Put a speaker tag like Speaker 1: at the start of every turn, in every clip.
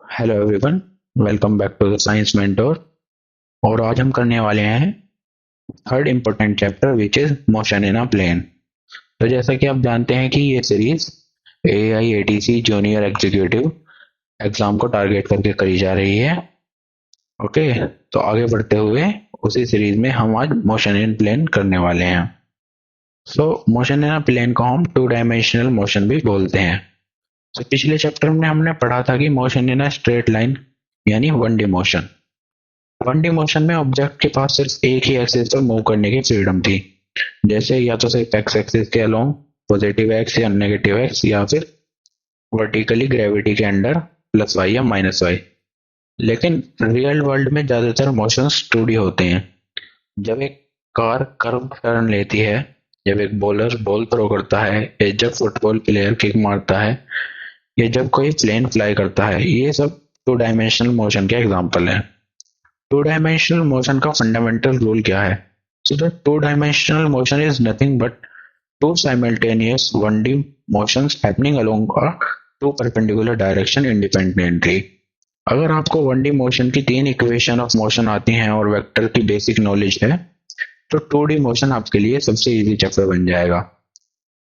Speaker 1: Hello everyone, welcome back to the science mentor. और आज हम करने वाले हैं third important chapter which is motion in a plane. तो जैसा कि आप जानते हैं कि ये series AIATC junior executive exam को टारगेट करके करी जा रही है। ओके, तो आगे बढ़ते हुए उसी सीरीज में हम आज मोशन इन प्लेन करने वाले हैं। सो मोशन इन अ प्लेन को हम टू डायमेंशनल मोशन भी बोलते हैं। तो पिछले चैप्टर में हमने पढ़ा था कि motion in a straight line यानी one D motion. One D motion में ऑब्जेक्ट के पास सिर्फ एक ही एक्सिस पर मूव करने की फ्रीडम थी, जैसे या तो सिर्फ एक्स एक्सिस के अलोंग पॉजिटिव एक्स या नेगेटिव एक्स, या फिर वर्टिकली ग्रेविटी के अंडर प्लस वाई या माइनस वाई। लेकिन रियल वर्ल्ड में ज्यादातर मोशंस 2D होते हैं। जब एक कार कर्व टर्न लेती है, जब एक बॉलर बॉल थ्रो करता है, या जब फुटबॉल प्लेयर किक मारता है, या जब कोई प्लेन फ्लाई करता है, ये सब टू डायमेंशनल मोशन के एग्जाम्पल हैं। टू डायमेंशनल मोशन का फंडामेंटल रूल क्या है? So the two-dimensional motion is nothing but two simultaneous 1D motions happening along a two perpendicular direction independently. अगर आपको 1D मोशन की तीन इक्वेशन ऑफ मोशन आती हैं और वेक्टर की बेसिक नॉलेज है, तो 2D मोशन आपके लिए सबसे इजी चैप्टर बन जाएगा।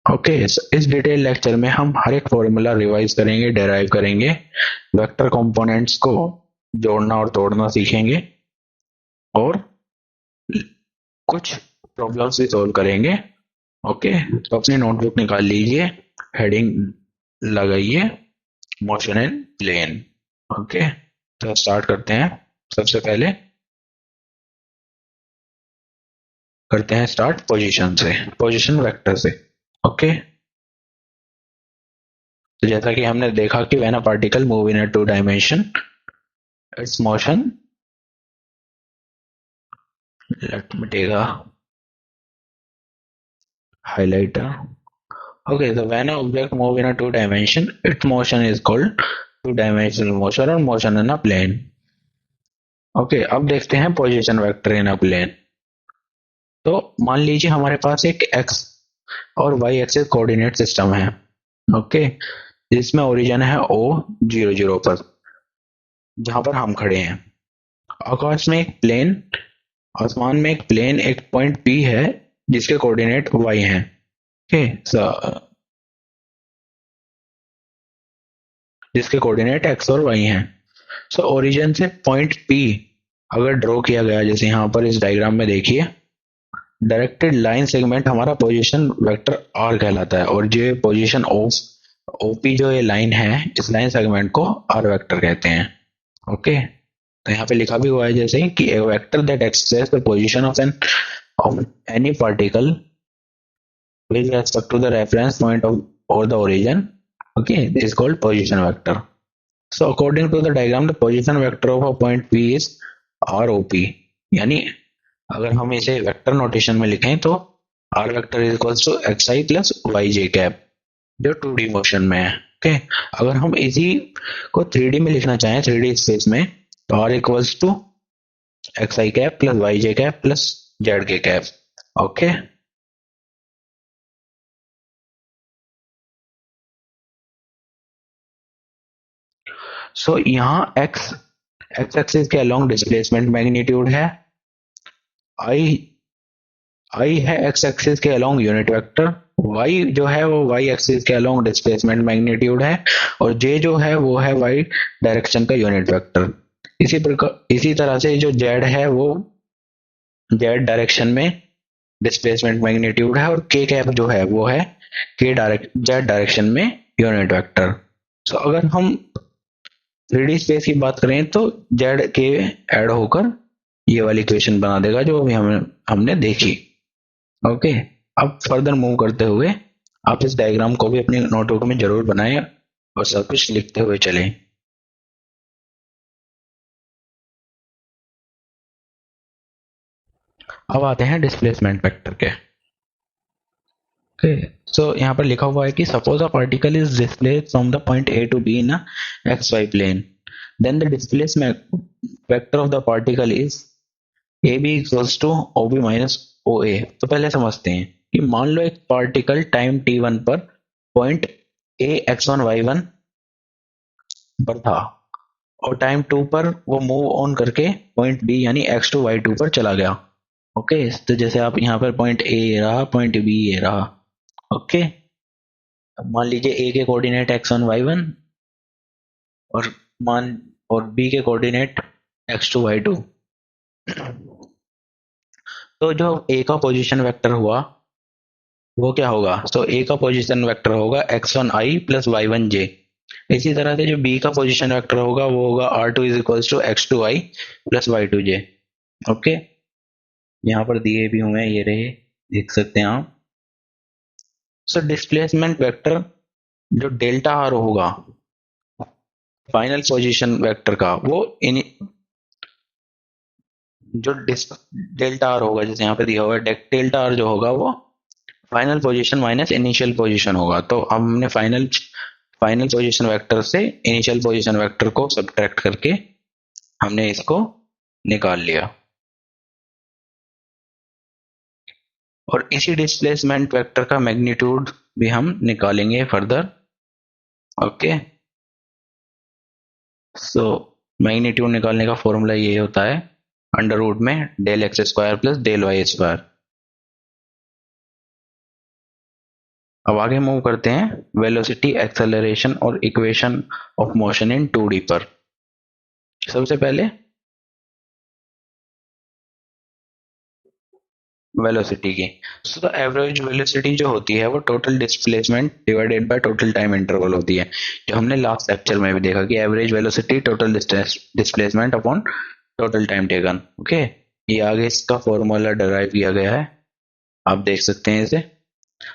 Speaker 1: ओके, इस डिटेल लेक्चर में हम हर एक फॉर्मूला रिवाइज करेंगे, डेराइव करेंगे, वेक्टर कंपोनेंट्स को जोड़ना और तोड़ना सीखेंगे, और कुछ प्रॉब्लम्स भी सॉल्व करेंगे। ओके, तो अपनी नोटबुक निकाल लीजिए, हेडिंग लगाइए मोशन इन प्लेन। ओके, तो स्टार्ट करते हैं। सबसे पहले करते हैं स्टार्ट पोजीशन से, पोजीशन वेक्टर से। ओके, तो जैसा कि हमने देखा कि when a particle move in a two dimension, its motion, let me take a highlighter. Okay, so when an object move in a two dimension, its motion is called two dimensional motion or motion in a plane. Okay, अब देखते हैं position vector in a plane. तो मान लीजिए हमारे पास एक x और Y axis coordinate system है। ओके, जिसमें ओरिजिन है ओ 00 पर, जहां पर हम खड़े हैं। आकाश में एक प्लेन, आसमान में एक प्लेन, एक पॉइंट पी है जिसके कोऑर्डिनेट वाई हैं। ओके, जिसके कोऑर्डिनेट एक्स और वाई हैं। सो ओरिजिन से पॉइंट पी अगर ड्रॉ किया गया, जैसे यहाँ पर इस डायग्राम में देखिए, डायरेक्टेड लाइन सेगमेंट हमारा पोजीशन वेक्टर आर कहलाता है, और जो पोजीशन ऑफ ओपी जो ये लाइन है, इस लाइन सेगमेंट को आर वेक्टर कहते हैं। ओके, तो यहाँ पे लिखा भी हुआ है जैसे कि a vector that express the position of any particle with respect to the reference point of or the origin, okay, this is called position vector. So according to the diagram, the position vector of a point P is ROP। यानी अगर हम इसे vector notation में लिखें तो r vector is equals to x i plus y j cap, जो 2D motion में है। ओके, अगर हम इसी को 3D में लिखना चाहें, 3D स्पेस में, तो are equals to x i cap plus y j cap plus Z के कैप। ओके, सो यहाँ एक्स एक्स एक्सिस के अलोंग डिस्प्लेसमेंट मैग्नीट्यूड है, आई आई है एक्स एक्सिस के अलोंग यूनिट वेक्टर, वाई जो है वो वाई एक्सिस के अलोंग डिस्प्लेसमेंट मैग्नीट्यूड है, और जे जो है वो है वाई डायरेक्शन का यूनिट वेक्टर। इसी तरह से जो जेड है वो जेड डायरेक्शन में डिस्प्लेसमेंट मैग्नीट्यूड है, और के कैप जो है वो है के डायरेक्ट जेड डायरेक्शन में यूनिट वेक्टर। सो अगर हम 3D स्पेस की बात करें तो जेड के ऐड होकर ये वाली इक्वेशन बना देगा जो अभी हमने देखी। ओके, अब फर्दर मूव करते हुए आप इस डायग्राम को भी अपनी नोटबुक में जरूर बनाएं और सब कुछ लिखते हुए चलें। अब आते हैं डिस्प्लेसमेंट वेक्टर के। ओके, सो यहाँ पर लिखा हुआ है कि suppose a particle is displaced from the point A to B in a X Y plane, then the displacement vector of the particle is A B equals to O B minus O A. तो पहले समझते हैं कि मान लो एक particle time t1 पर point A x1 y1 पर था, और टाइम 2 पर वो मूव ऑन करके पॉइंट बी यानी x2y2 पर चला गया। ओके, तो जैसे आप यहाँ पर पॉइंट ए रहा, पॉइंट बी ये रहा। ओके, अब मान लीजिए ए के कोऑर्डिनेट x1 y1 और मान और बी के कोऑर्डिनेट x2 y2। तो जो ए का पोजीशन वेक्टर हुआ वो क्या होगा? तो ए का पोजीशन वेक्टर होगा x1i प्लस y1j। इसी तरह से जो बी का पोजीशन वेक्टर होगा वो होगा r2 is equals to x2i plus y2j। Okay, यहाँ पर दिए भी हुए हैं, ये रहे, देख सकते हैं आप। सो डिस्प्लेसमेंट वेक्टर जो डेल्टा आर होगा फाइनल पोजीशन वेक्टर का, वो इन जो डेल्टा आर होगा, जैसे यहाँ पे दिया हुआ है, डेल्टा आर जो होगा वो final position minus initial position होगा। तो हमने फाइनल फाइनल पोजीशन वेक्टर से इनिशियल पोजीशन वेक्टर को सब्ट्रैक्ट करके हमने इसको निकाल लिया। और इसी डिस्प्लेसमेंट वेक्टर का मैग्नीट्यूड भी हम निकालेंगे फर्दर। ओके, सो मैग्नीट्यूड निकालने का फॉर्मूला ये होता है अंडर रूट में del x square plus del y square. अब आगे मूव करते हैं वेलोसिटी, एक्सेलरेशन और equation of motion in 2D पर। सबसे पहले वेलोसिटी की। सो द एवरेज वेलोसिटी जो होती है वो total displacement divided by total time interval होती है, जो हमने लास्ट लेक्चर में भी देखा कि average velocity total displacement upon total time taken. Okay, ये आगे इसका फॉर्मूला डराइव किया गया है, आप देख सकते हैं इसे।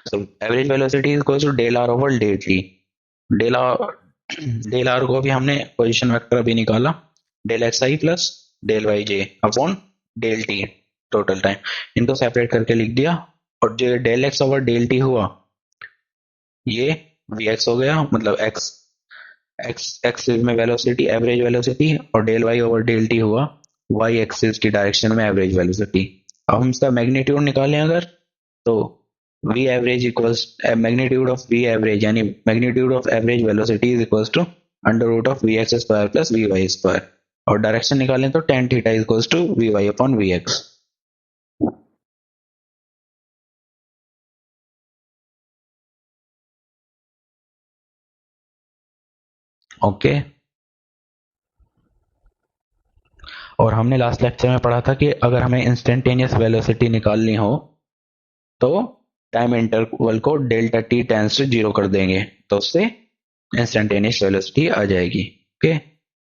Speaker 1: So average velocity is equal to del r over del t. Del r del r को भी हमने पोजीशन वेक्टर अभी निकाला, del x i plus del y j upon del t total time, इनको सेपरेट करके लिख दिया। और जो del x over del t हुआ ये वी एक्स हो गया, मतलब एक्स एक्स एक्सिस में वेलोसिटी एवरेज वेलोसिटी, और del y over del t हुआ वाई एक्सिस की डायरेक्शन में एवरेज वेलोसिटी। अब हम इसका मैग्नीट्यूड निकालें अगर, तो v average equals magnitude of v average यानी magnitude of average velocity is equals to under root of v x square plus v y square. और डायरेक्शन निकालें तो tan theta is equals to v y upon v x. Okay, और हमने last lecture में पढ़ा था कि अगर हमें इंस्टेंटेनियस वेलोसिटी निकालनी हो तो टाइम इंटरवल को delta t tends to zero कर देंगे, तो उससे इंस्टेंटेनियस वेलोसिटी आ जाएगी। ओके,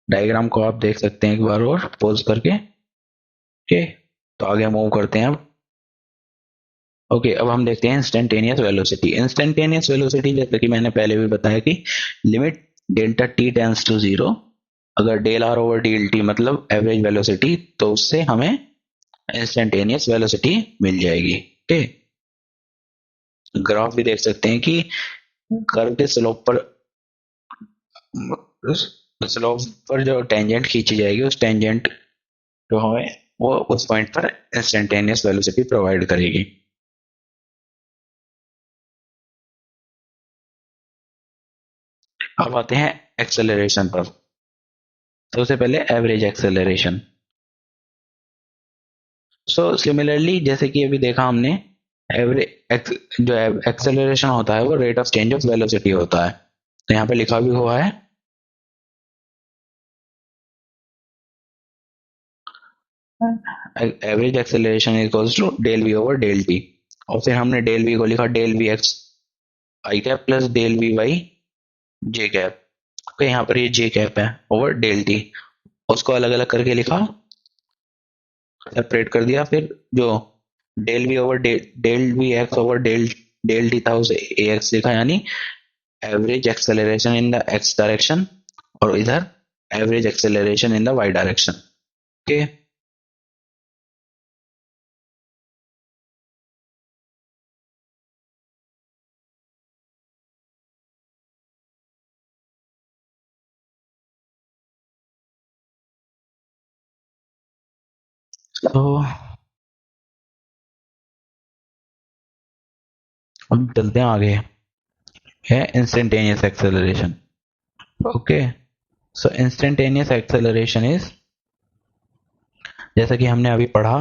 Speaker 1: डायग्राम को आप देख सकते हैं एक बार और पॉज करके। ओके, तो आगे मूव करते हैं अब। ओके, अब हम देखते हैं इंस्टेंटेनियस वेलोसिटी। इंस्टेंटेनियस वेलोसिटी जैसे कि मैंने पहले भी बताया कि limit delta t tends to zero, अगर del r over del t मतलब एवरेज वेलोसिटी, तो उससे हमें इंस्टेंटेनियस वेलोसिटी मिल जाएगी। ओके, ग्राफ भी देख सकते हैं कि कर्व के स्लोप पर जो टेंजेंट खींची जाएगी उस टेंजेंट जो हमें वो उस पॉइंट पर इंस्टेंटेनियस वेलोसिटी प्रोवाइड करेगी। अब आते हैं एक्सेलरेशन पर। सबसे पहले एवरेज एक्सेलरेशन। सो सिमिलरली जैसे कि अभी देखा हमने, एवरेज जो एक्सेलरेशन होता है वो rate of change of velocity होता है। तो यहाँ पे लिखा भी हुआ है average acceleration equals to del v over del t, और फिर हमने डेल वी को लिखा del v x i cap plus del v y j cap. तो यहाँ पर ये जे कैप है ओवर डेल टी, उसको अलग अलग करके लिखा, सेपरेट कर दिया। फिर जो del v over del v x over del del t था उसे ए एक्स लिखा, यानी average acceleration in the x direction, और इधर average acceleration in the y direction. Okay, तो हम चलते हैं आगे, है instantaneous acceleration. Okay, so instantaneous acceleration is, जैसा कि हमने अभी पढ़ा,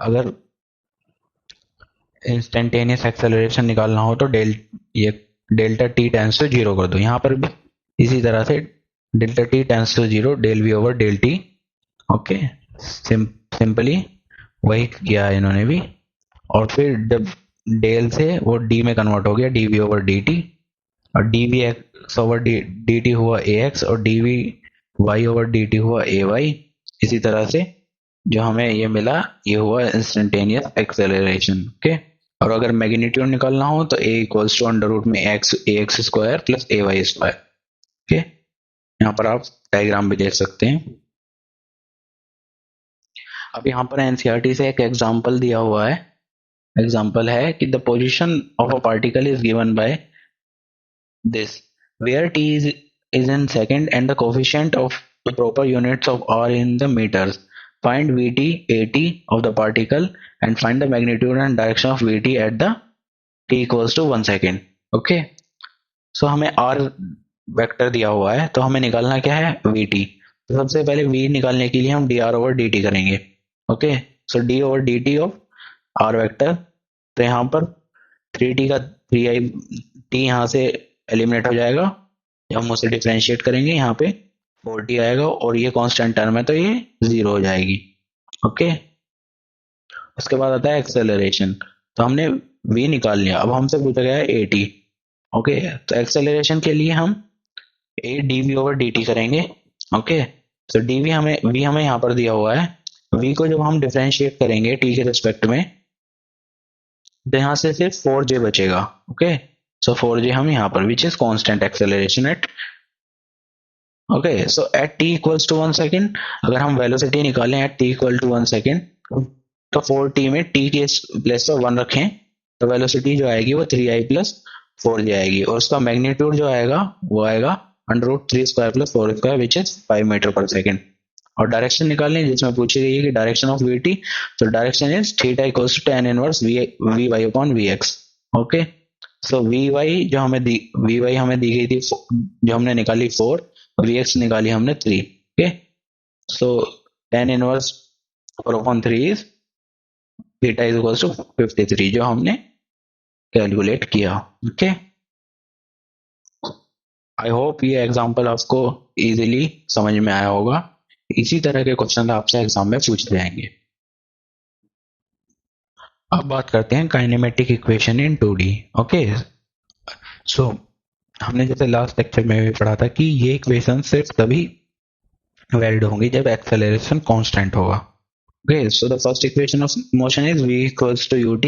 Speaker 1: अगर इंस्टेंटेनियस एक्सेलरेशन निकालना हो तो ये delta t tends to zero कर दो। यहाँ पर भी इसी तरह से delta t tends to zero del v over del t. Okay, simply वही किया है इन्होंने भी। और फिर जब डेल से वो डी में कन्वर्ट हो गया, d v over d t, और d v x over d t हुआ ए एक्स, और d v y over d t हुआ ए वाई। इसी तरह से जो हमें ये मिला, ये हुआ इंस्टेंटेनियस एक्सेलरेशन। ओके, और अगर मैग्नीट्यूड निकालना हो तो ए इक्वल्स टू अंडर रूट में x square plus a Y square. Okay, यहाँ पर आप डायग्राम भी देख सकते हैं। अब यहाँ पर एनसीईआरटी से एक एग्जांपल दिया हुआ है। एग्जांपल है कि the position of a particle is given by this, where t is in second and the coefficient of the proper units of r in the meters. Find vt at of the particle and find the magnitude and direction of vt at the t equals to 1 second. Okay, so हमें r vector दिया हुआ है, तो हमें निकालना क्या है, vt। तो सबसे पहले v निकालने के लिए हम dr over dt करेंगे। Okay, so d over dt of r vector, तो यहाँ पर 3t का 3i t यहाँ से एलिमिनेट हो जाएगा। जब हम उसे डिफरेंशिएट करेंगे यहाँ पे 4t आएगा, और ये कांस्टेंट टर्म है तो ये 0 हो जाएगी। ओके, उसके बाद आता है एक्सेलरेशन। तो हमने v निकाल लिया, अब हमसे पूछा गया है at। ओके, तो एक्सेलरेशन के लिए हम a dv ओवर dt करेंगे। ओके, तो dv हमें v हमें यहाँ पर दिया हुआ है। v को जब हम डिफरेंशिएट करेंगे t के रिस्पेक्ट में, तो यहाँ से सिर्फ 4j बचेगा। ओके, सो 4j हम यहाँ पर, which is constant acceleration at. Okay, so at t equals to 1 second, अगर हम वेलोसिटी निकालें at t equal to 1 second, तो 4t में t के प्लेस पर 1 रखें, तो वेलोसिटी जो आएगी वो 3i प्लस 4j आएगी, और उसका मैग्नीट्यूड जो आएगा वो आएगा under root 3 square plus 4 square, which is 5 metre per second. और डायरेक्शन निकालनी जिसमें पूछी गई है कि डायरेक्शन ऑफ vt, तो direction is theta equals to tan inverse v y upon v x. Okay, so v y हमें दी गई थी, जो हमने निकाली 4, वी एक्स निकाली हमने 3। Okay, so tan inverse 4 upon 3 is theta is equals to 53, जो हमने कैलकुलेट किया। ओके, आई होप ये एग्जांपल आपको इजीली समझ में आया होगा। इसी तरह के क्वेश्चन आपसे एग्जाम में पूछे जाएंगे। अब बात करते हैं kinematic equation in 2D। Okay, so हमने जैसे लास्ट लेक्चर में भी पढ़ा था कि ये इक्वेशन सिर्फ तभी वैलिड होंगी जब एक्सेलरेशन कांस्टेंट होगा। Okay, so the first equation of motion is v equals to ut,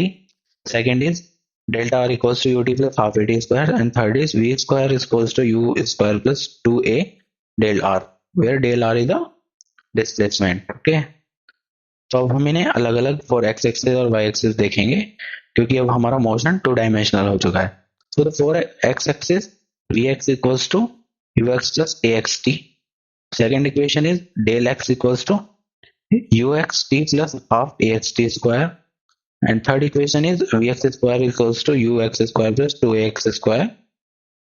Speaker 1: second is delta r equals to ut plus half at square, and third is v square is equals to u square plus 2a del r, where del r is the displacement। Okay, तो अब हम इन्हें अलग अलग for x axis और Y axis देखेंगे, क्योंकि अब हमारा मोशन 2 डायमेंशनल हो चुका है। तो for x axis v x equals to u x plus a x t, second equation is del x equals to u x t plus half a x t square, and third equation is vx square equals to ux square plus 2ax square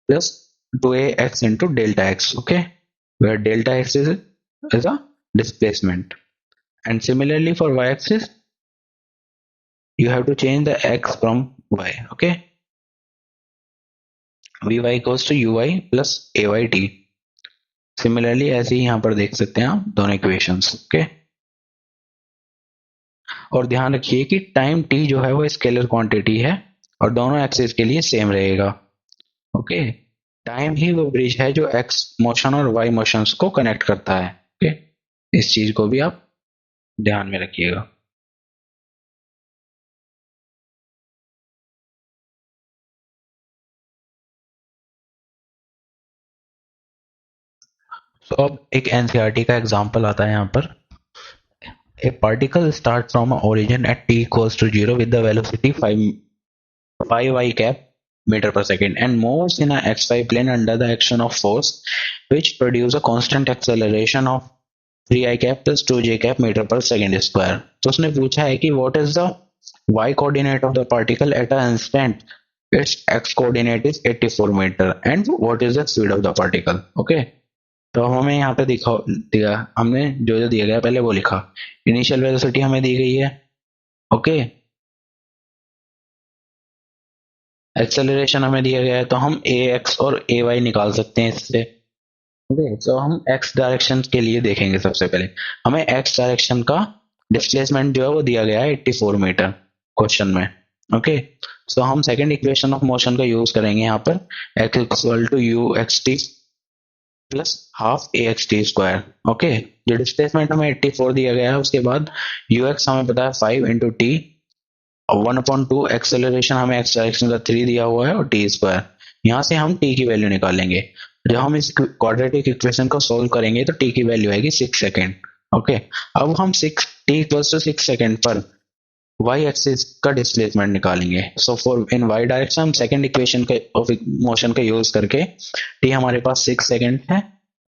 Speaker 1: plus 2ax into delta x, okay, where delta x is a displacement. And similarly for y axis you have to change the x from y। okay, vy equals to uy plus ayt। similarly ऐसे ही यहाँ पर देख सकते हैं आप दोनों equations. Okay, और ध्यान रखिए कि टाइम t जो है वो स्केलर क्वांटिटी है और दोनों एक्सिस के लिए सेम रहेगा। ओके, टाइम ही वो ब्रिज है जो एक्स मोशन और वाई मोशंस को कनेक्ट करता है। ओके, इस चीज को भी आप ध्यान में रखिएगा। तो अब एक एनसीईआरटी का एग्जांपल आता है यहाँ पर। A particle starts from an origin at t equals to 0 with the velocity 5 cap meter per second and moves in a xy plane under the action of force which produce a constant acceleration of 3i cap plus 2j cap meter per second square। तो उसने पूछा है कि what is the y coordinate of the particle at an instant its x coordinate is 84 meter and what is the speed of the particle। okay, तो हमें यहाँ पे दिया, हमने जो जो दिया गया पहले वो लिखा। इनिशियल वेलोसिटी हमें दी गई है, ओके। एक्सेलरेशन हमें दिया गया है, तो हम ए एक्स और ए वाई निकाल सकते हैं इससे। ओके, तो हम एक्स डायरेक्शन के लिए देखेंगे। सबसे पहले हमें एक्स डायरेक्शन का डिस्प्लेसमेंट जो है वो दिया गया है 84 मीटर क्वेश्चन में, ओके। सो हम सेकंड इक्वेशन ऑफ मोशन का यूज करेंगे यहाँ पर, x equal to u x t plus half a x t square, okay. जो डिस्प्लेसमेंट हमें 84 दिया गया है, उसके बाद यू एक्स हमें पता है 5 इंटू टी, और 1/2 एक्सेलरेशन हमें एक्स डायरेक्शन का 3 दिया हुआ है, और टी स्क्वायर। यहाँ से हम टी की वैल्यू निकालेंगे। जब हम इस क्वाड्रेटिक इक्वेशन को सोल्व करेंगे तो टी की वैल्यू आएगी 6 सेकेंड, ओके। अब हम 6 टी इक्वल्स टू 6 सेकेंड पर वाई एक्सिस का डिस्प्लेसमेंट निकालेंगे। So for in y direction हम सेकंड इक्वेशन के ऑफ मोशन का यूज करके, टी हमारे पास 6 सेकेंड है,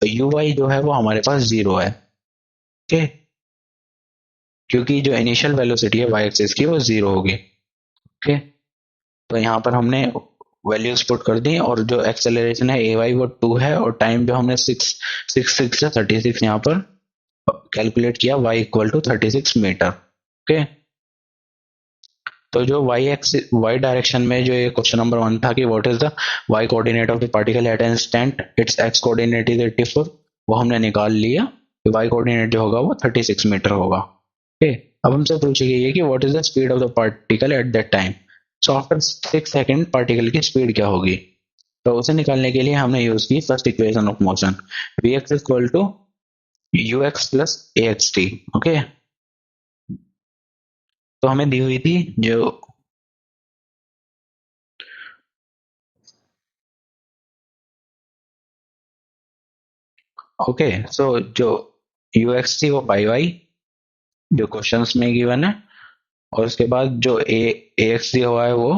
Speaker 1: तो यू वाई जो है वो हमारे पास 0 है, ओके। क्योंकि जो इनिशियल वेलोसिटी है वाई एक्सिस की वो 0 होगी, ओके। तो यहाँ पर हमने वैल्यूज पुट कर दी, और जो एक्सेलरेशन है ए वाई वो 2 है, और टाइम जो हमने 6 से 36 यहाँ पर कैलकुलेट किया, y equal to 36 metre, okay. तो जो वाई डायरेक्शन में जो ये क्वेश्चन नंबर 1 था कि what is the y coordinate of the particle at an instant, its x coordinate is 84, वो हमने निकाल लिया। तो वाई कोऑर्डिनेट जो होगा वो 36 मीटर होगा, ओके। अब हमसे पूछी गई है कि what is the speed of the particle at that time. So after 6 second particle की स्पीड क्या होगी, तो उसे निकालने के लिए हमने यूज की first equation of motion, v x equal to u x plus a x t, okay. तो हमें दी हुई थी जो, ओके, सो जो यू एक्स थी वो पाई वाई जो क्वेश्चंस में गिवन है, और उसके बाद जो ए एक्स दिया हुआ है वो,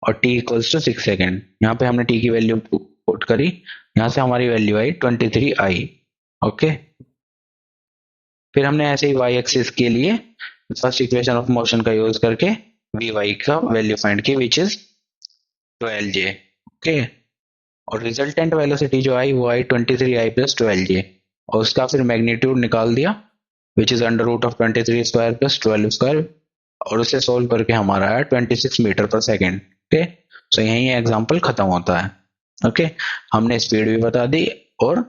Speaker 1: और टी इक्वल्स टू 6 सेकेंड। यहाँ पे हमने टी की वैल्यू पुट करी, यहाँ से हमारी वैल्यू आई 23 आई, ओके। फिर हमने ऐसे ही वाई एक्सिस के लिए फर्स्ट इक्वेशन ऑफ मोशन का यूज करके वी वाई का वैल्यू फाइंड की, विच इज 12 जे, ओके। और रिजल्टेंट वेलोसिटी जो आई वो आई 23 आई प्लस 12 जे, और उसका फिर मैग्नीट्यूड निकाल दिया, which is under root of 23 square plus 12 square, और उसे सोल्व करके हमारा आया 26 मीटर पर सेकेंड, ओके। सो यही एग्जाम्पल खत्म होता है, ओके। हमने स्पीड भी बता दी, और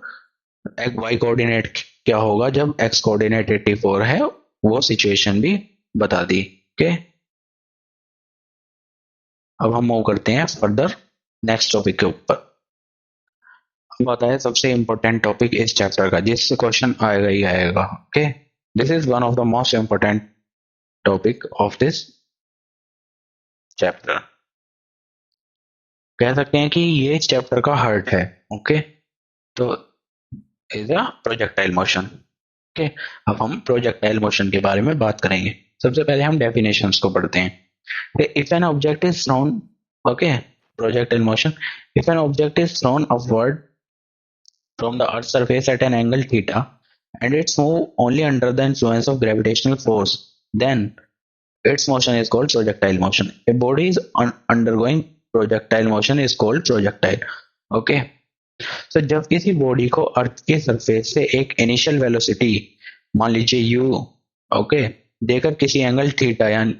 Speaker 1: वाई कोऑर्डिनेट क्या होगा जब एक्स कोऑर्डिनेट 84 है वो सिचुएशन भी बता दी, ओके। अब हम मूव करते हैं फर्दर नेक्स्ट टॉपिक के ऊपर। अब आता है सबसे इम्पोर्टेंट टॉपिक इस चैप्टर का, जिससे क्वेश्चन आएगा ही आएगा, okay. This is one of the most important topic of this chapter. कह सकते हैं कि ये इस चैप्टर का हार्ट है, ओके। तो is a projectile motion, okay. अब हम प्रोजेक्टाइल मोशन के बारे में बात करेंगे। सबसे पहले हम डेफिनेशंस को पढ़ते हैं। If an object is throne, okay, projectile motion, if an object is throne upward from the earth's surface at an angle theta and its move only under the influence of gravitational force, then its motion is called projectile motion. A body is undergoing projectile motion is called projectile, okay. So जब किसी body को अर्थ के surface से एक initial velocity, मान लीजिए u, okay, देकर किसी एंगल थीटा यानी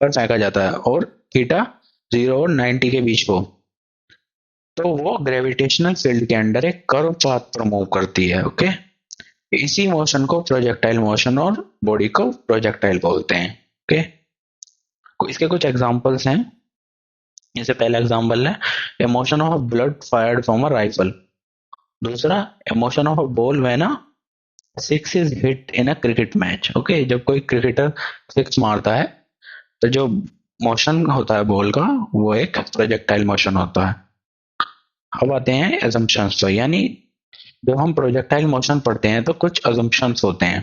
Speaker 1: पर फेंका जाता है, और थीटा 0 और 90 के बीच हो, तो वो ग्रेविटेशनल फील्ड के अंडर एक कर्व पाथ पर मूव करती है, ओके। इसी मोशन को प्रोजेक्टाइल मोशन और बॉडी को प्रोजेक्टाइल बोलते हैं, ओके। इसके कुछ एग्जांपल्स हैं। जैसे पहला एग्जांपल है motion of blood fired from a rifle. दूसरा, motion of a ball when a six is hit in a cricket match, okay. जब कोई क्रिकेटर सिक्स मारता है तो जो मोशन होता है बॉल का वो एक प्रोजेक्टाइल मोशन होता है। अब आते हैं assumptions पर, यानी जब हम प्रोजेक्टाइल मोशन पढ़ते हैं तो कुछ assumptions होते हैं,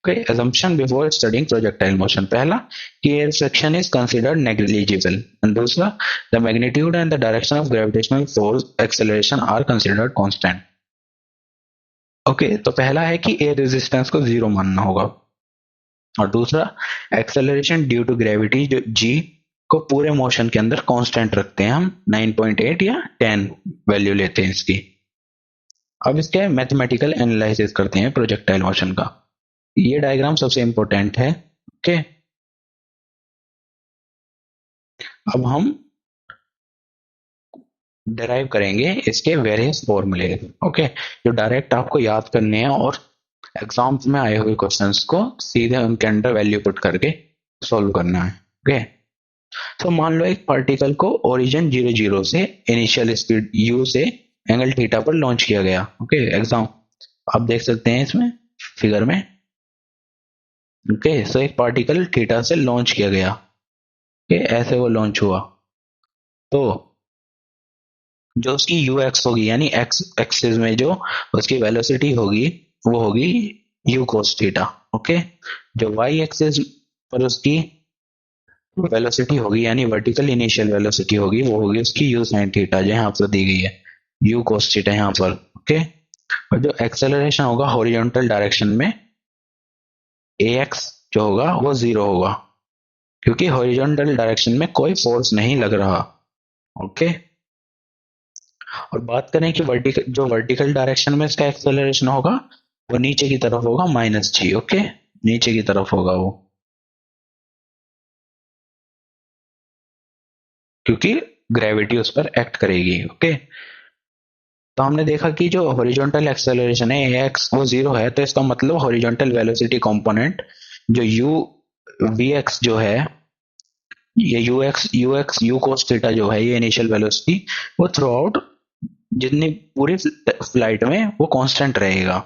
Speaker 1: okay. assumption before studying projectile motion, पहला कि air friction is considered negligible, and दूसरा the magnitude and the direction of gravitational force acceleration are considered constant, okay. तो पहला है कि एयर रेजिस्टेंस को 0 मानना होगा, और दूसरा एक्सेलरेशन ड्यू टू ग्रेविटी जो जी को पूरे मोशन के अंदर कांस्टेंट रखते हैं हम, 9.8 या 10 वैल्यू लेते हैं इसकी, अब इसके मैथमेटिकल एनालिसिस करते हैं प्रोजेक्टाइल मोशन का। ये डायग्राम सबसे इंपॉर्टेंट है। ओके, अब हम डिराइव करेंगे इसके वेरियस फॉर्मूले। ओके, जो डायरेक्ट आपको याद करने हैं और एग्जाम्स में आए हुए क्वेश्चंस को सीधे उनके अंदर वैल्यू पुट करके सॉल्व करना है। ओके, तो मान लो एक पार्टिकल को ओरिजिन 0 0 से इनिशियल स्पीड u से एंगल थीटा पर लॉन्च किया गया। ओके, एग्जाम आप देख सकते हैं इसमें फिगर में। ओके, सो एक पार्टिकल थीटा से लॉन्च किया गया। ओके, ऐसे वो लॉन्च हुआ तो जो उसकी यू एक्स होगी यानी एक्स एक्सिस में जो उसकी वेलोसिटी होगी वो होगी यू कोस थीटा। ओके, जो वाई एक्सिस पर उसकी वेलोसिटी होगी यानी वर्टिकल इनिशियल वेलोसिटी होगी वो होगी उसकी यू साइन थीटा, जो यहाँ पर दी गई है यू कोस थीटा यहाँ पर। ओके, और जो एक्सेलरेशन होगा हॉरिजॉन्टल डायरेक्शन में ए एक्स जो होगा वो 0 होगा क्योंकि हॉरिजॉन्टल डायरेक्शन में कोई फोर्स नहीं लग रहा। ओके, और बात करें कि वर्टिकल डायरेक्शन में इसका एक्सेलरेशन होगा वो नीचे की तरफ होगा -g। ओके, नीचे की तरफ होगा वो क्योंकि ग्रेविटी उस पर एक्ट करेगी। ओके, तो हमने देखा कि जो हॉरिजॉन्टल एक्सेलरेशन है एक्स वो 0 है, तो इसका मतलब हॉरिजॉन्टल वेलोसिटी कंपोनेंट जो यू वी एक्स जो है ये यू कोस थीटा जो है ये इनिशियल वेलोसिटी वो थ्रू आउट जितनी पूरी फ्लाइट में वो कांस्टेंट रहेगा।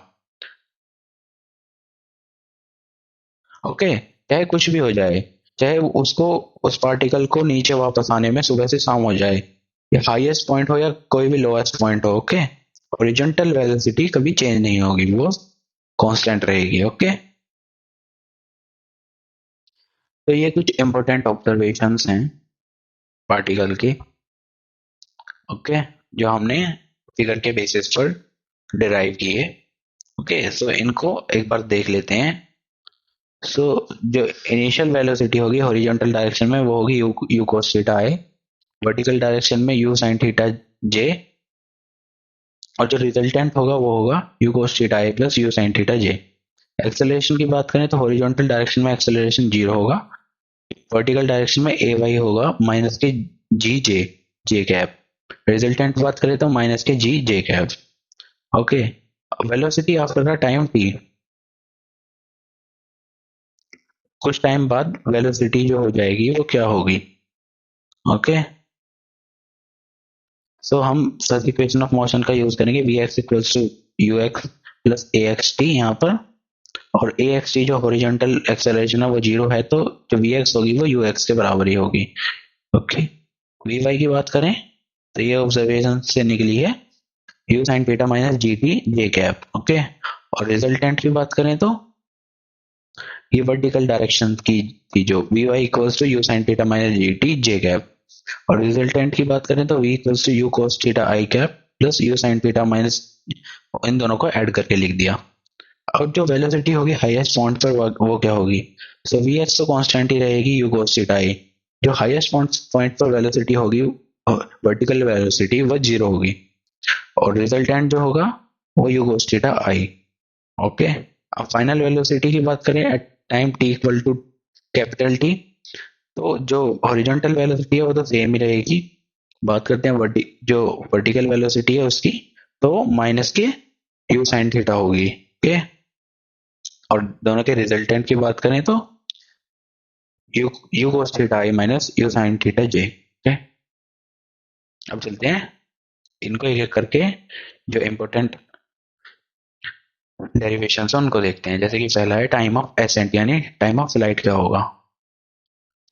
Speaker 1: ओके, चाहे कुछ भी हो जाए, चाहे उसको उस पार्टिकल को नीचे वापस आने में सुबह से शाम हो जाए, या हाईएस्ट पॉइंट हो या कोई भी लोएस्ट पॉइंट हो। ओके, ओरिजेंटल वेलोसिटी कभी चेंज नहीं होगी, वो कांस्टेंट रहेगी। ओके, तो ये कुछ इंपॉर्टेंट ऑब्जर्वेशंस हैं पार्टिकल के। ओके, जो हमने फिगर के बेसिस पर डिराइव किए। ओके, सो इनको एक बार देख लेते हैं। सो जो इनिशियल वेलोसिटी होगी हॉरिजॉन्टल डायरेक्शन में वो होगी you cos theta I, vertical direction में यू साइन थीटा जे, और जो रिजल्टेंट होगा वो होगा you cos theta I plus u sine theta J. Acceleration की बात करें तो हॉरिजॉन्टल डायरेक्शन में एक्सेलरेशन 0 होगा, वर्टिकल डायरेक्शन में ए वाई होगा माइनस के जी जे जे कैप, रिजल्टेंट की बात करें तो माइनस के g j cap. Okay, velocity after the time t, कुछ टाइम बाद वेलोसिटी जो हो जाएगी वो क्या होगी। ओके, सो हम फर्स्ट इक्वेशन ऑफ मोशन का यूज करेंगे v x equals to u x plus a x t यहाँ पर, और ए एक्स टी जो हॉरिजॉन्टल एक्सेलरेशन है वो 0 है, तो जो वी एक्स होगी वो यू एक्स के बराबर ही होगी। ओके, वी वाई की बात करें तो ये ऑब्जर्वेशन से निकली है u sine theta minus g t j cap. Okay, और रिजल्टेंट की बात करें तो ये वर्टिकल डायरेक्शन की जो v y equals to u sine theta minus g t j cap, और रिजल्टेंट की बात करें तो v equals to u cos theta i cap plus u sine theta minus, इन दोनों को ऐड करके लिख दिया। अब जो वेलोसिटी होगी हाईएस्ट पॉइंट पर वो क्या होगी, सो वी एस तो कांस्टेंट ही रहेगी यू कोस थीटा आई, जो हाईएस्ट पॉइंट पर वेलोसिटी होगी वर्टिकल वेलोसिटी वो 0 होगी, और रिजल्टेंट जो होगा वो u cos theta i. Okay, अब फाइनल वेलोसिटी की बात करें at time t equal to capital t, तो जो हॉरिजॉन्टल वेलोसिटी है वो तो सेम ही रहेगी। बात करते हैं जो वर्टिकल वेलोसिटी है उसकी, तो माइनस के यू साइन थीटा होगी। ओके, और दोनों के रिजल्टेंट की बात करें तो you cos theta I minus you sine theta J. Okay, अब चलते हैं इनको एक एक करके जो इम्पोर्टेंट डेरिवेशन है उनको देखते हैं। जैसे कि पहला है टाइम ऑफ एसेंट यानी टाइम ऑफ फ्लाइट क्या होगा,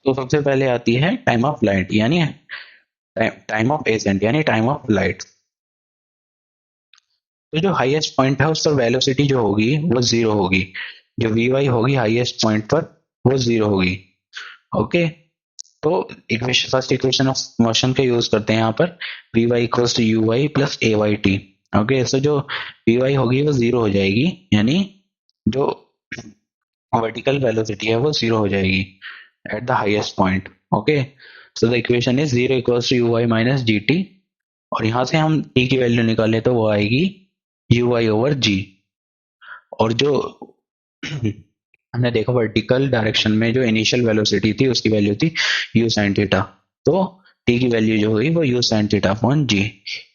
Speaker 1: तो सबसे पहले आती है टाइम ऑफ फ्लाइट यानी टाइम ऑफ एसेंट यानी टाइम ऑफ फ्लाइट। तो जो हाईएस्ट पॉइंट है उस पर वेलोसिटी जो होगी वो 0 होगी, जो वी वाई होगी हाईएस्ट पॉइंट पर वो 0 होगी। ओके, तो equation first equation of motion का यूज करते हैं यहाँ पर v y equals to u y plus a y t. Okay, so जो वी वाई होगी वो 0 हो जाएगी यानी जो वर्टिकल वेलोसिटी है वो 0 हो जाएगी at the highest point. Okay, so the equation is 0 equals to u y minus g t, और यहाँ से हम टी की वैल्यू निकालें तो वो आएगी यू आई ओवर जी। और जो हमने देखा वर्टिकल डायरेक्शन में जो इनिशियल वेलोसिटी थी उसकी वैल्यू थी यू साइन थीटा, तो टी की वैल्यू जो हुई वो यू साइन थीटा अपॉन जी।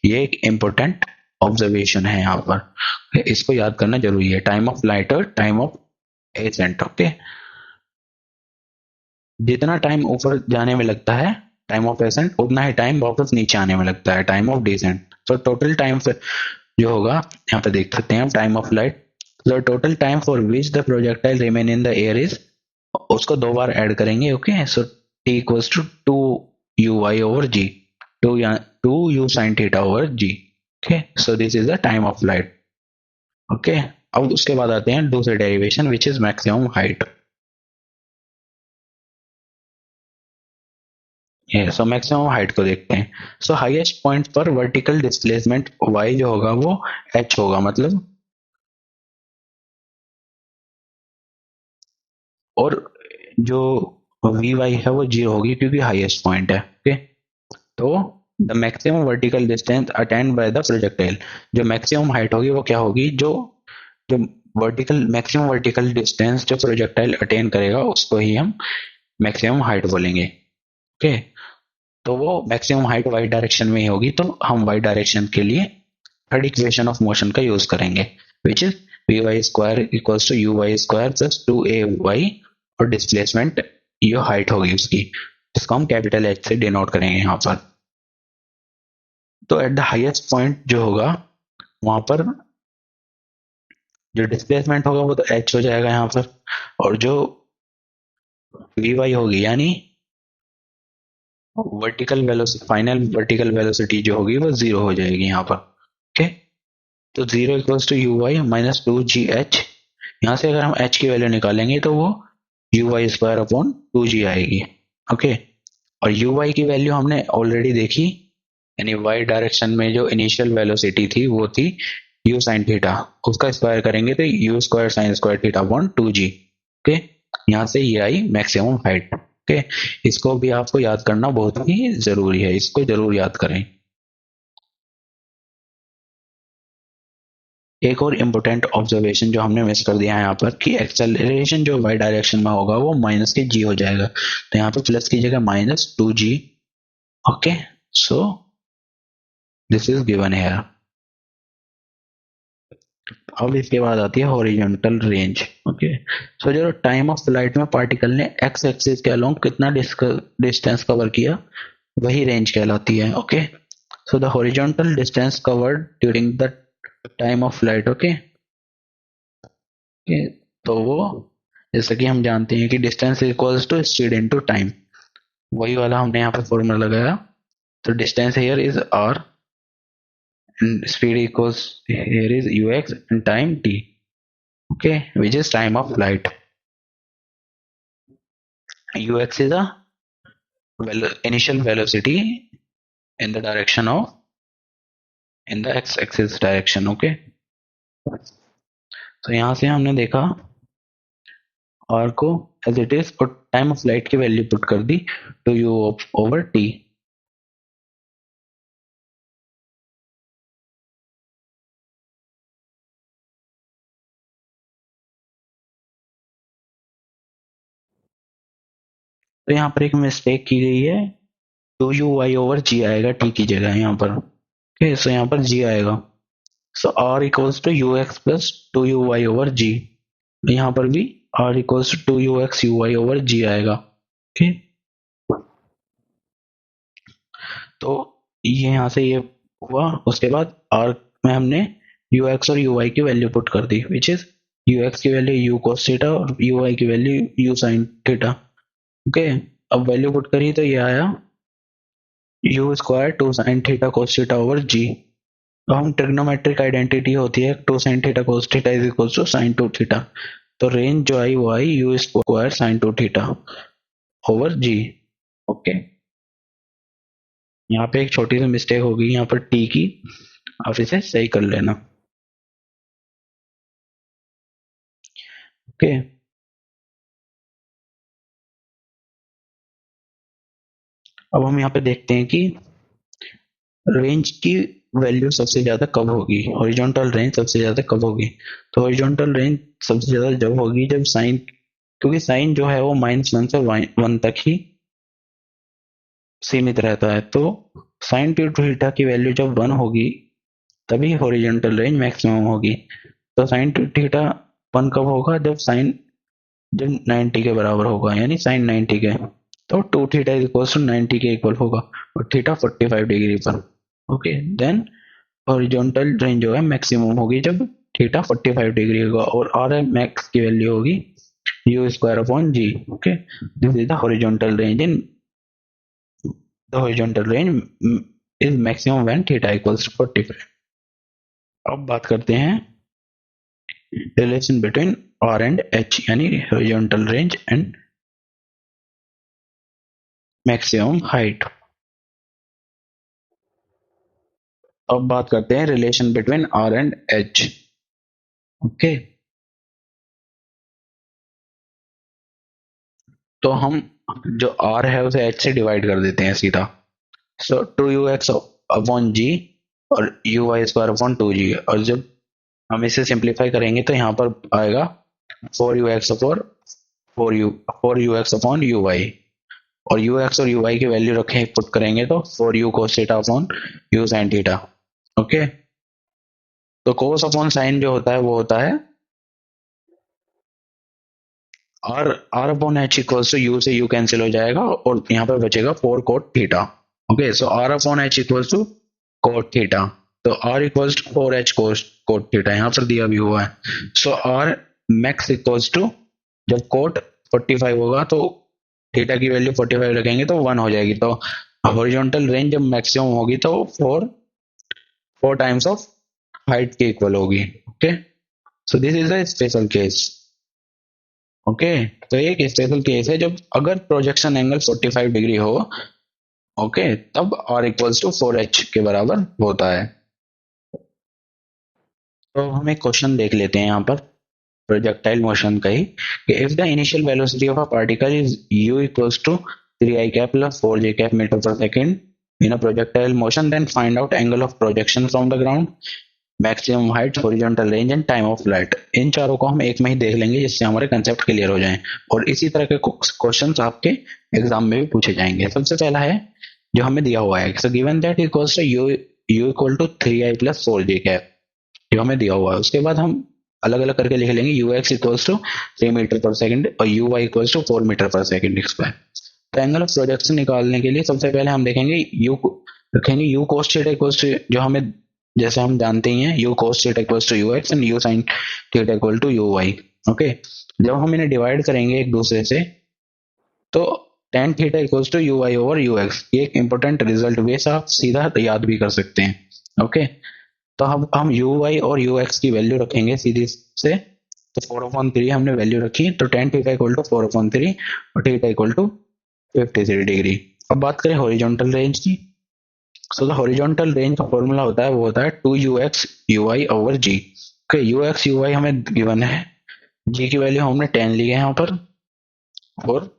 Speaker 1: ये एक इम्पोर्टेंट ऑब्जर्वेशन है यहाँ पर, इसको याद करना जरूरी है। टाइम ऑफ लाइट और टाइम ऑफ एसेंट, ओके। जितना टाइम ऊपर जाने में लगता है टाइम ऑफ एसेंट, उतना ही टाइम वापस नीचे आने में लगता है टाइम ऑफ डिसेंट। तो टोटल टाइम जो होगा यहाँ पे देख सकते हैं time of flight, the total time for which the projectile remain in the air is, उसको दो बार ऐड करेंगे, okay. So T equals to two u y over g, two u sine theta over g, okay. So this is the time of flight, okay. अब उसके बाद आते हैं दूसरे derivation which is maximum height. So maximum height को देखते हैं। सो highest point पर वर्टिकल डिस्प्लेसमेंट वाई जो होगा वो एच होगा, मतलब, और जो वी वाई है वो जीरो होगी क्योंकि हाईएस्ट पॉइंट है, ओके। तो the maximum vertical distance attend by the projectile, जो मैक्सिमम हाइट होगी वो क्या होगी, जो जो वर्टिकल मैक्सिमम वर्टिकल डिस्टेंस जो प्रोजेक्टाइल अटेन करेगा उसको ही हम मैक्सिमम हाइट बोलेंगे, ओके। तो वो मैक्सिमम हाइट वाई डायरेक्शन में ही होगी, तो हम वाई डायरेक्शन के लिए थर्ड इक्वेशन ऑफ मोशन का यूज करेंगे, which is v y square equals to u y square plus two a y, और डिस्प्लेसमेंट ये हाइट होगी उसकी, इसको हम कैपिटल एच से डिनोट करेंगे यहाँ पर। तो एट द हाईएस्ट पॉइंट जो होगा वहां पर जो डिस्प्लेसमेंट होगा वो तो एच हो जाएगा यहाँ पर, और जो वी वाई होगी यानी vertical velocity, final vertical velocity जो होगी वो जीरो हो जाएगी यहाँ पर, ओके। तो zero equals to u y minus two g h, यहाँ से अगर हम एच की वैल्यू निकालेंगे तो वो u y square upon two g आएगी, ओके। और यू वाई की वैल्यू हमने ऑलरेडी देखी, यानी वाई डायरेक्शन में जो इनिशियल वेलोसिटी थी वो थी यू साइन थीटा, उसका स्क्वायर करेंगे तो u square sine square theta upon two g, okay. यहाँ से ये आई मैक्सिमम हाइट, ओके। इसको भी आपको याद करना बहुत ही जरूरी है, इसको जरूर याद करें। एक और इम्पोर्टेंट ऑब्जर्वेशन जो हमने मिस कर दिया है यहाँ पर कि एक्सेलरेशन जो वाई डायरेक्शन में होगा वो माइनस के जी हो जाएगा, तो यहाँ पर प्लस की जगह minus two g, okay. So this is given here. अब इसके बाद आती है हॉरिजॉन्टल रेंज, ओके। सो जो टाइम ऑफ फ्लाइट में पार्टिकल ने एक्स एक्सिस के अलोंग कितना डिस्टेंस कवर किया वही रेंज कहलाती है, okay. So the horizontal distance covered during the time of flight, okay. तो वो जैसा कि हम जानते हैं कि distance equals to speed into time, वही वाला हमने यहाँ पे फॉर्मूला लगाया। तो distance here is r and speed equals here is ux and time t, okay, which is time of flight. Ux is a initial velocity in the direction of in the x axis direction, okay। तो यहाँ से हमने देखा r को as it is और time of flight की value put कर दी to you over T. तो यहाँ पर एक मिस्टेक की गई है, टू यू वाई ओवर जी आएगा टी की जगह यहाँ पर, ओके। सो यहाँ पर जी आएगा, सो r equals to u x plus two u y over जी, यहाँ पर भी r equals to u x you y over जी आएगा, ओके। तो ये यहाँ से ये हुआ, उसके बाद r में हमने यू एक्स और यू वाई की वैल्यू पुट कर दी, विच इज यू एक्स की वैल्यू यू कोस थीटा और यू वाई की value u sine theta, okay. अब वैल्यू पुट करी तो ये आया u square two sine theta cos theta over g. तो हम ट्रिग्नोमेट्रिक आइडेंटिटी होती है two sine theta cos theta is equal to sine two theta, तो रेंज जो आई वो आई u square sine two theta over g, okay. यहाँ पे एक छोटी सी मिस्टेक होगी यहाँ पर टी की, आप इसे सही कर लेना, ओके। अब हम यहाँ पे देखते हैं कि रेंज की वैल्यू सबसे ज्यादा कब होगी, हॉरिजॉन्टल रेंज सबसे ज्यादा कब होगी? तो हॉरिजॉन्टल रेंज सबसे ज्यादा जब होगी जब साइन, क्योंकि साइन जो है वो -1 से 1 तक ही सीमित रहता है, तो साइन टू थीटा की वैल्यू जब 1 होगी तभी हॉरिजॉन्टल रेंज मैक्सिमम होगी। तो साइन टू थीटा 1 कब होगा? जब 90 के बराबर होगा, यानी साइन 90 के, तो 2 थीटा इज इक्वल टू 90 के इक्वल होगा और थीटा 45 डिग्री पर। ओके, देन हॉरिजॉन्टल रेंज जो है मैक्सिमम होगी जब थीटा 45 डिग्री होगा, और आर एम मैक्स की वैल्यू होगी u square upon g. Okay, this is the horizontal range in the horizontal range is maximum when theta equals to 45। अब बात करते हैं relation between r and h, यानी horizontal range and maximum height. अब बात करते हैं relation between r and h. Okay, तो हम जो आर है उसे एच से डिवाइड कर देते हैं सीधा। सो 2ux अपॉन जी और u y square upon 2g, और जब हम इसे सिंप्लीफाई करेंगे तो यहाँ पर आएगा 4ux upon 4u x upon u y, और यू एक्स और यू वाई की वैल्यू रखें पुट करेंगे तो 4u cos theta upon u sin theta. Okay, तो cos अपॉन साइन जो होता है वो होता है R R upon h equals to u, से यू कैंसिल हो जाएगा और यहाँ पर बचेगा 4 cot theta. Okay, so R upon h equals to cot theta, तो are equals to 4h cot theta यहाँ पर दिया भी हुआ है। So R max equals to, जब कोट 45 होगा तो थीटा की वैल्यू 45 रखेंगे तो 1 हो जाएगी, तो हॉरिजॉन्टल रेंज जब मैक्सिमम होगी तो फोर टाइम्स ऑफ हाइट के इक्वल होगी। Okay, so this is a special case. Okay, तो एक स्पेशल केस है जब अगर प्रोजेक्शन एंगल 45 डिग्री हो, ओके, तब आर इक्वल्स टू 4h के बराबर होता है। तो हम एक क्वेश्चन देख लेते हैं यहाँ पर प्रोजेक्टाइल मोशन का ही, कि if the initial velocity of a particle is u equals to 3i cap plus 4j cap metre per second in a projectile motion, then find out angle of projection from the ground, maximum height, horizontal range and time of flight. इन चारों को हम एक में ही देख लेंगे जिससे हमारे कंसेप्ट क्लियर हो जाएं, और इसी तरह के क्वेश्चंस आपके एग्जाम में भी पूछे जाएंगे। सबसे पहला है जो हमें दिया हुआ है, so given that equals to u equal to 3i plus 4j cap, जो हमें दिया हुआ है। उसके बाद हम अलग अलग करके लिख लेंगे u x equals to 3 metre पर सेकंड और u y equals to 4 metre पर सेकंड स्क्वायर। तो एंगल ऑफ प्रोजेक्शन निकालने के लिए सबसे पहले हम देखेंगे यू रखेंगे u cos theta equals to, जो हमें जैसे हम जानते ही हैं u cos theta equals to u x and u sine theta equal to u y. Okay, जब हम इन्हें डिवाइड करेंगे एक दूसरे से तो tan theta equals to u y over u x, ये एक इंपॉर्टेंट रिजल्ट भी है, आप सीधा याद भी कर सकते हैं। ओके, तो हम यू वाई और यू एक्स की वैल्यू रखेंगे सीधी से, तो 4/3 हमने वैल्यू रखी, तो tan थीटा इक्वल टू 4/3 और थीटा इक्वल टू 53 डिग्री। अब बात करें हॉरिजॉन्टल रेंज की, सो द हॉरिजॉन्टल रेंज का फॉर्मूला होता है वो होता है 2ux ui over g. Okay, you x you Y हमें गिवन है, जी की वैल्यू हमने 10 ली है यहाँ पर, और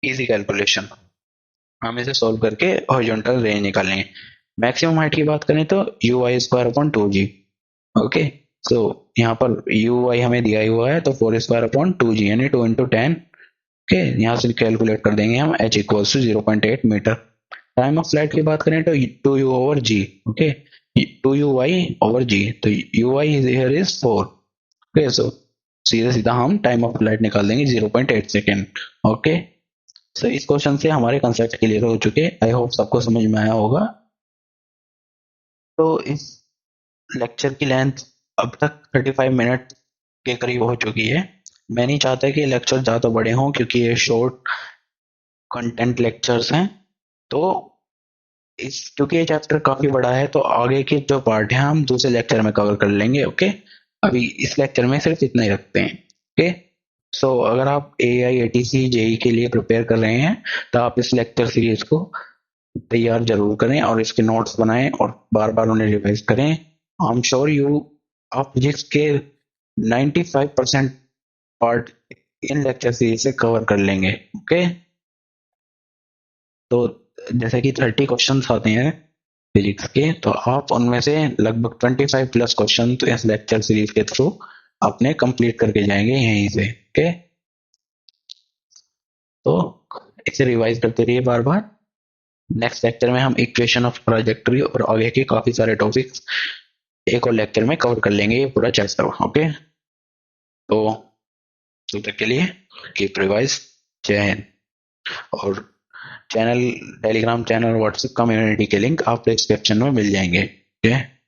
Speaker 1: इजी कैलकुलेशन हम इसे सोल्व करके हॉरिजॉन्टल रेंज निकालेंगे। मैक्सिमम हाइट की बात करें तो u y square upon 2g। Okay, so यहाँ पर यू वाई हमें दिया ही हुआ है, तो 4 स्क्वायर अपॉन 2g यानी 2 × 10। ओके, यहाँ से कैलकुलेट कर देंगे हम h equals to 0.8 metre. Time of flight की बात करें तो 2u over g. Okay, 2u y over g, तो u y here is 4। Okay, so सीधा सीधा हम टाइम ऑफ फ्लाइट निकाल देंगे 0.8 सेकेंड। ओके, सो इस क्वेश्चन से हमारे कंसेप्ट क्लियर हो चुके, आई होप सबको समझ में आया होगा। तो इस लेक्चर की लेंथ अब तक 35 मिनट के करीब हो चुकी है। मैं नहीं चाहता कि लेक्चर ज़्यादा बड़े हों क्योंकि ये शॉर्ट कंटेंट लेक्चर्स हैं, तो इस क्योंकि ये चैप्टर काफ़ी बड़ा है तो आगे के जो पार्ट हैं हम दूसरे लेक्चर में कवर कर लेंगे। ओके, अभी इस लेक्चर में सिर्फ इतना ही रखते हैं। ओके, सो अगर आप AIATC JEE के लिए प्रिपेयर कर रहे हैं तो आप इस लेक्चर सीरीज को तैयार जरूर करें और इसके नोट्स बनाएं और बार बार उन्हें रिवाइज करें। आई एम श्योर यू आप फिजिक्स के 95% पार्ट इन लेक्चर सीरीज से कवर कर लेंगे। ओके, तो जैसे कि 30 क्वेश्चंस आते हैं फिजिक्स के, तो आप उनमें से लगभग 25 प्लस क्वेश्चन तो इस लेक्चर सीरीज के थ्रू अपने कंप्लीट करके जाएंगे यहीं से। ओके, तो इसे रिवाइज करते रहिए बार बार। नेक्स्ट लेक्चर में हम इक्वेशन ऑफ ट्राजेक्टरी और आगे के काफी सारे टॉपिक्स एक और लेक्चर में कवर कर लेंगे ये पूरा चैप्टर। ओके, तो तब तक के लिए कीप रिवाइज। जय हिंद। और channel, Telegram channel, WhatsApp community के लिंक आपको डिस्क्रिप्शन में मिल जाएंगे। ठीक है।